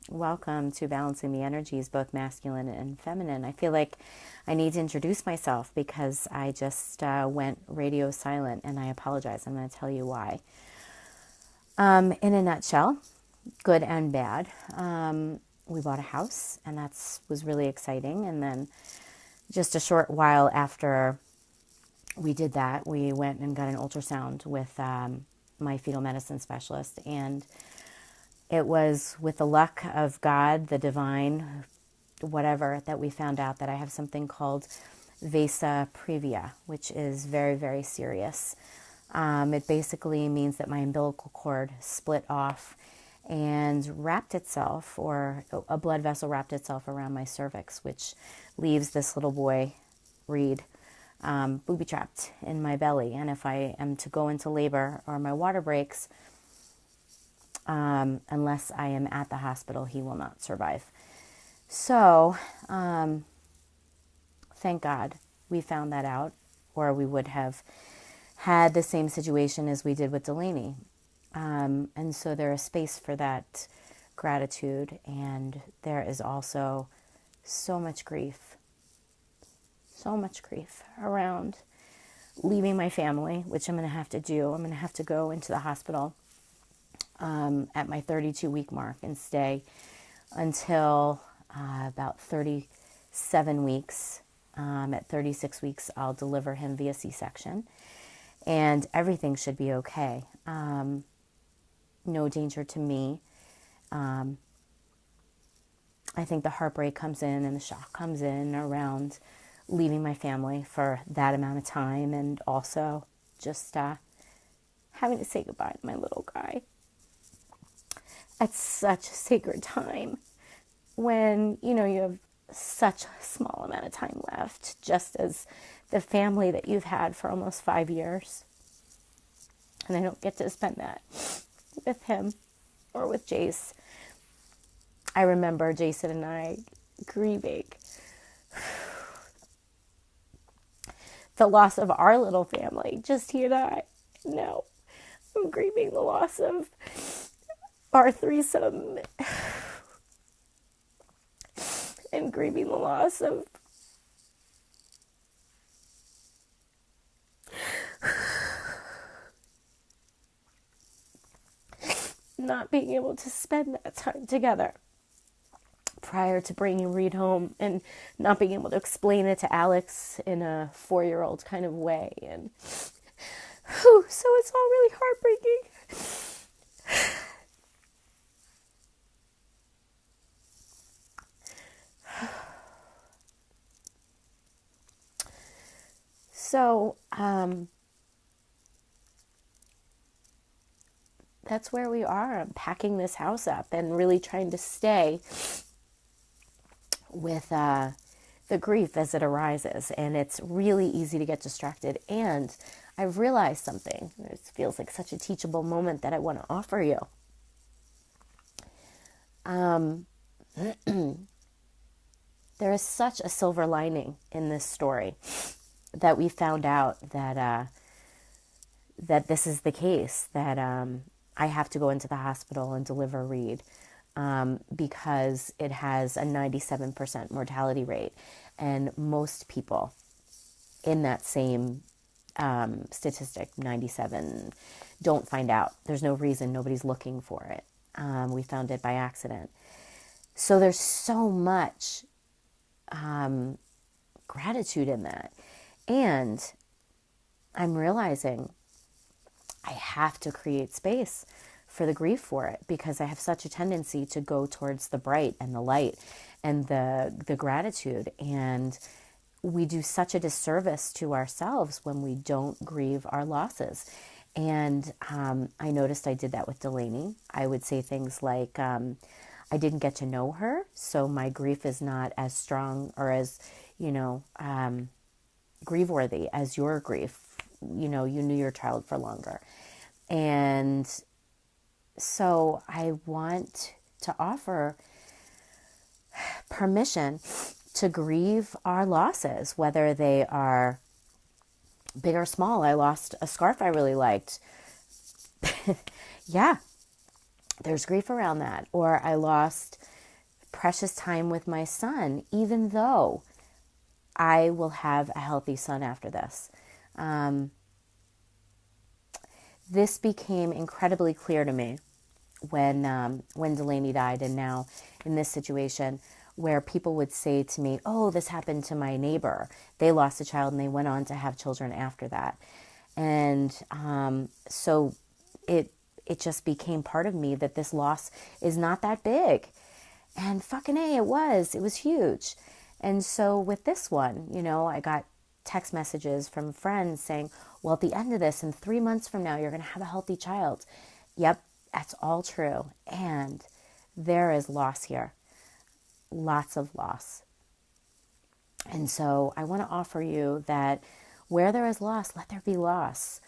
Welcome to Balancing the Energies, both masculine and feminine. I feel like I need to introduce myself because I just went radio silent, and I apologize. I'm going to tell you why. In a nutshell, good and bad. We bought a house, and that was really exciting. And then just a short while after we did that, we went and got an ultrasound with my fetal medicine specialist, and it was with the luck of God, the divine, whatever, that we found out that I have something called vasa previa, which is very, very serious. It basically means that my umbilical cord split off and wrapped itself, or a blood vessel wrapped itself around my cervix, which leaves this little boy, Reed, booby trapped in my belly. And if I am to go into labor or my water breaks, unless I am at the hospital, he will not survive. So, thank God we found that out, or we would have had the same situation as we did with Delaney. And so there is space for that gratitude, and there is also so much grief around leaving my family, which I'm going to have to do. I'm going to have to go into the hospital at my 32-week mark and stay until about 37 weeks. At 36 weeks, I'll deliver him via C-section, and everything should be okay. No danger to me. I think the heartbreak comes in and the shock comes in around leaving my family for that amount of time, and also just having to say goodbye to my little guy at such a sacred time when, you have such a small amount of time left, just as the family that you've had for almost 5 years. And I don't get to spend that with him or with Jace. I remember Jason and I grieving the loss of our little family, just he and I. No, I'm grieving the loss of our threesome, and grieving the loss of not being able to spend that time together prior to bringing Reed home, and not being able to explain it to Alex in a 4-year-old kind of way. And so it's all really heartbreaking. So, that's where we are. I'm packing this house up and really trying to stay with the grief as it arises. And it's really easy to get distracted. And I've realized something. It feels like such a teachable moment that I want to offer you. There is such a silver lining in this story, that we found out that that this is the case, that I have to go into the hospital and deliver Reed because it has a 97% mortality rate. And most people in that same statistic, 97, don't find out. There's no reason. Nobody's looking for it. We found it by accident. So there's so much gratitude in that. And I'm realizing I have to create space for the grief for it, because I have such a tendency to go towards the bright and the light and the gratitude. And we do such a disservice to ourselves when we don't grieve our losses. And I noticed I did that with Delaney. I would say things like, I didn't get to know her, so my grief is not as strong or as, grief-worthy as your grief. You knew your child for longer. And so I want to offer permission to grieve our losses, whether they are big or small. I lost a scarf I really liked. Yeah, there's grief around that. Or I lost precious time with my son, even though I will have a healthy son after this. This became incredibly clear to me when Delaney died, and now in this situation where people would say to me, oh, this happened to my neighbor. They lost a child and they went on to have children after that. And so it just became part of me that this loss is not that big. And fucking A, it was huge. And so with this one, I got text messages from friends saying, well, at the end of this, in 3 months from now, you're going to have a healthy child. Yep, that's all true. And there is loss here. Lots of loss. And so I want to offer you that where there is loss, let there be loss.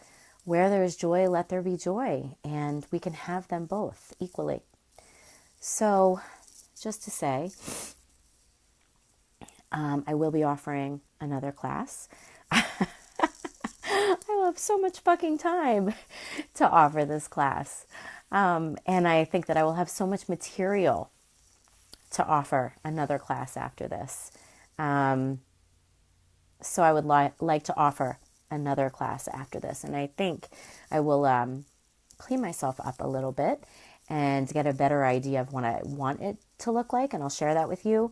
Where there is joy, let there be joy. And we can have them both equally. So just to say, I will be offering another class. I will have so much fucking time to offer this class. And I think that I will have so much material to offer another class after this. So I would like to offer another class after this. And I think I will clean myself up a little bit and get a better idea of what I want it to look like. And I'll share that with you.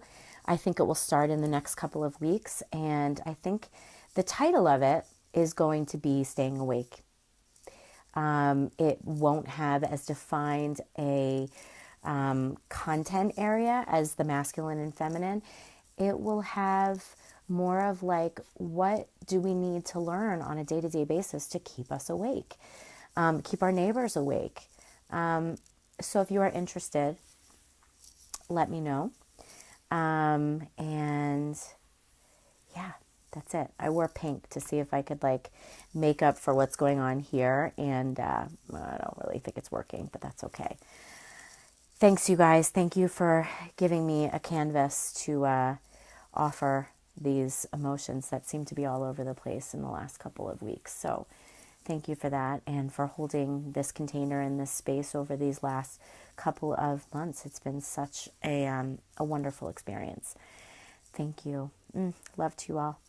I think it will start in the next couple of weeks. And I think the title of it is going to be Staying Awake. It won't have as defined a content area as the masculine and feminine. It will have more of like, what do we need to learn on a day-to-day basis to keep us awake, keep our neighbors awake. So if you are interested, let me know. And yeah, that's it. I wore pink to see if I could like make up for what's going on here. And I don't really think it's working, but that's okay. Thanks, you guys. Thank you for giving me a canvas to offer these emotions that seem to be all over the place in the last couple of weeks. So thank you for that, and for holding this container in this space over these last couple of months. It's been such a wonderful experience. Thank you. Love to you all.